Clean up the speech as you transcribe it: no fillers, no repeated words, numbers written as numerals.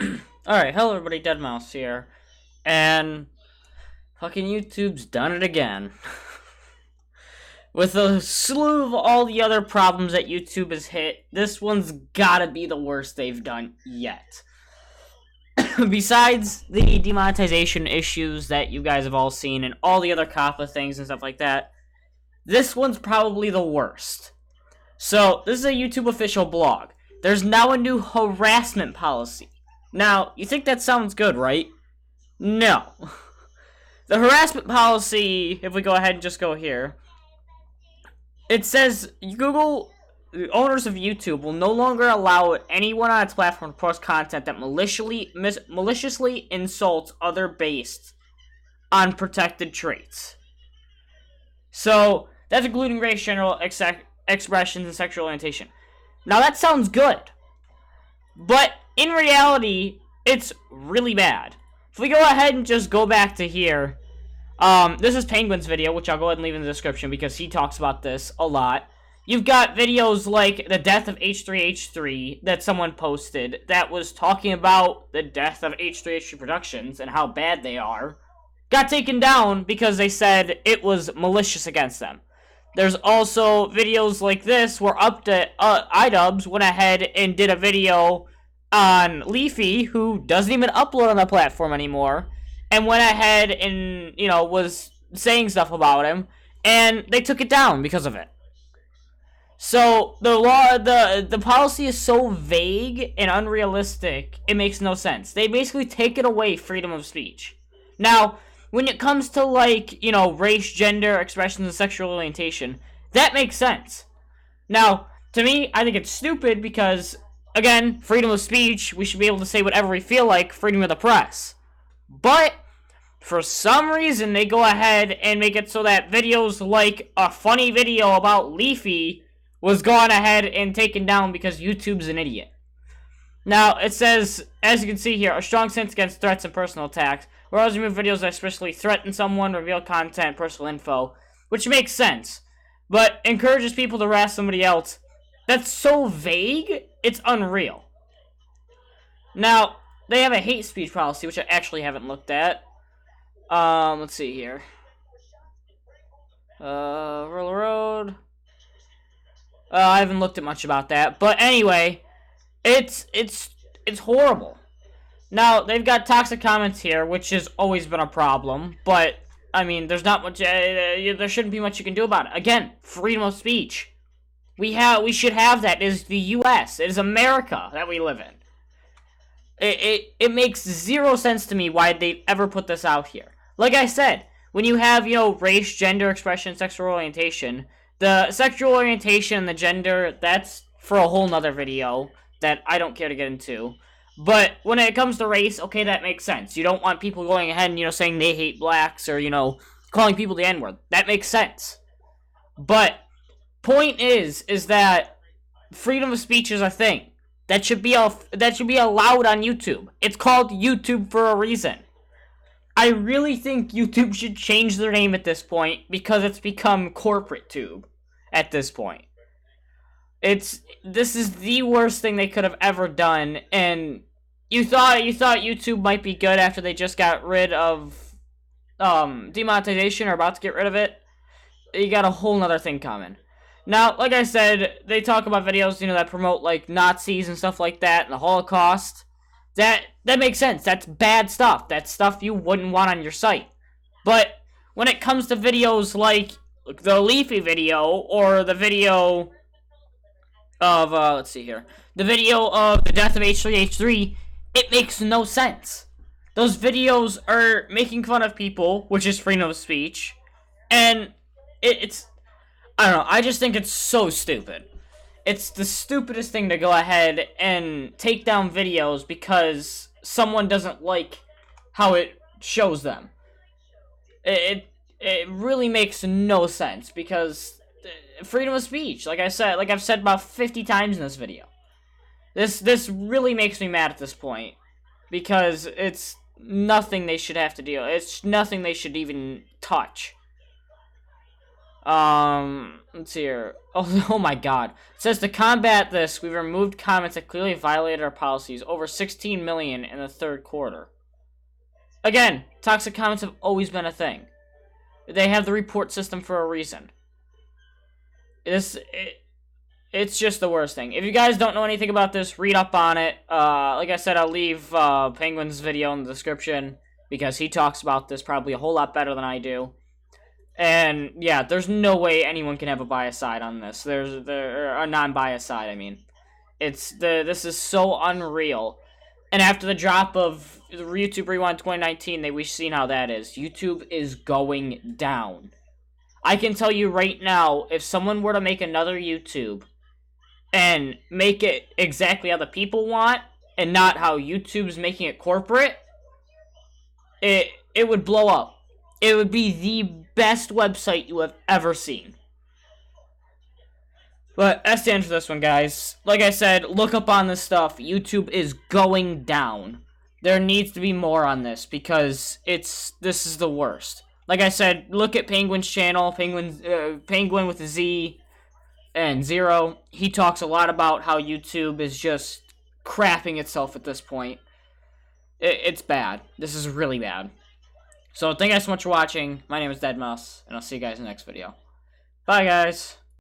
Alright, hello everybody, Deadmau5 here. And fucking YouTube's done it again. With a slew of all the other problems that YouTube has hit, this one's gotta be the worst they've done yet. Besides the demonetization issues that you guys have all seen and all the other COPPA things and stuff like that, this one's probably the worst. So, this is a YouTube official blog. There's now a new harassment policy. Now, you think that sounds good, right? No. The harassment policy, if we go ahead and just go here, it says Google, the owners of YouTube, will no longer allow anyone on its platform to post content that maliciously insults other based on protected traits. So, that's including race, general expressions, and sexual orientation. Now, that sounds good. But in reality, it's really bad. If we go ahead and just go back to here, this is Penguin's video, which I'll go ahead and leave in the description because he talks about this a lot. You've got videos like the death of H3H3 that someone posted that was talking about the death of H3H3 Productions and how bad they are. Got taken down because they said it was malicious against them. There's also videos like this where iDubbbz went ahead and did a video on Leafy, who doesn't even upload on the platform anymore, and went ahead and, was saying stuff about him, and they took it down because of it. So, the policy is so vague and unrealistic, it makes no sense. They basically take it away freedom of speech. Now, when it comes to, race, gender, expressions, and sexual orientation, that makes sense. Now, to me, I think it's stupid because, again, freedom of speech, we should be able to say whatever we feel like, freedom of the press. But, for some reason, they go ahead and make it so that videos like a funny video about Leafy was gone ahead and taken down because YouTube's an idiot. Now, it says, as you can see here, a strong sense against threats and personal attacks. We're always remove videos that especially threaten someone, reveal content, personal info, which makes sense, but encourages people to harass somebody else. That's so vague, it's unreal. Now, they have a hate speech policy, which I actually haven't looked at. Let's see here. Rural Road. I haven't looked at much about that, but anyway, it's horrible. Now, they've got toxic comments here, which has always been a problem, but, I mean, there's not much, there shouldn't be much you can do about it. Again, freedom of speech. We should have that. It is the U.S. It is America that we live in. It makes zero sense to me why they ever put this out here. Like I said, when you have, race, gender, expression, sexual orientation, the sexual orientation and the gender, that's for a whole nother video that I don't care to get into. But when it comes to race, okay, that makes sense. You don't want people going ahead and, saying they hate blacks or, calling people the N-word. That makes sense. But point is that freedom of speech is a thing. That should be allowed on YouTube. It's called YouTube for a reason. I really think YouTube should change their name at this point because it's become corporate tube at this point. This is the worst thing they could have ever done, and you thought YouTube might be good after they just got rid of demonetization or about to get rid of it. You got a whole nother thing coming. Now, like I said, they talk about videos, that promote like Nazis and stuff like that, and the Holocaust. That makes sense. That's bad stuff. That's stuff you wouldn't want on your site. But when it comes to videos like the Leafy video or the video of, let's see here, the video of the death of H3H3, it makes no sense. Those videos are making fun of people, which is freedom of speech, and it's, I don't know, I just think it's so stupid. It's the stupidest thing to go ahead and take down videos because someone doesn't like how it shows them. It really makes no sense because freedom of speech, like I've said about 50 times in this video. This really makes me mad at this point because it's nothing they should have to deal. It's nothing they should even touch. Let's see here. Oh my god. It says to combat this, we've removed comments that clearly violated our policies. Over 16 million in the third quarter. Again, toxic comments have always been a thing. They have the report system for a reason. It's just the worst thing. If you guys don't know anything about this, read up on it. Like I said, I'll leave Penguin's video in the description because he talks about this probably a whole lot better than I do. And yeah, there's no way anyone can have a biased side on this. There's a non-biased side. I mean, this is so unreal. And after the drop of YouTube Rewind 2019, we've seen how that is. YouTube is going down. I can tell you right now, if someone were to make another YouTube and make it exactly how the people want and not how YouTube's making it corporate, it would blow up. It would be the best website you have ever seen. But that's the end for this one, guys. Like I said, look up on this stuff. YouTube is going down. There needs to be more on this because this is the worst. Like I said, look at Penguin's channel, Penguin with a Z and Zero. He talks a lot about how YouTube is just crapping itself at this point. It's bad. This is really bad. So thank you guys so much for watching. My name is deadmau5, and I'll see you guys in the next video. Bye, guys.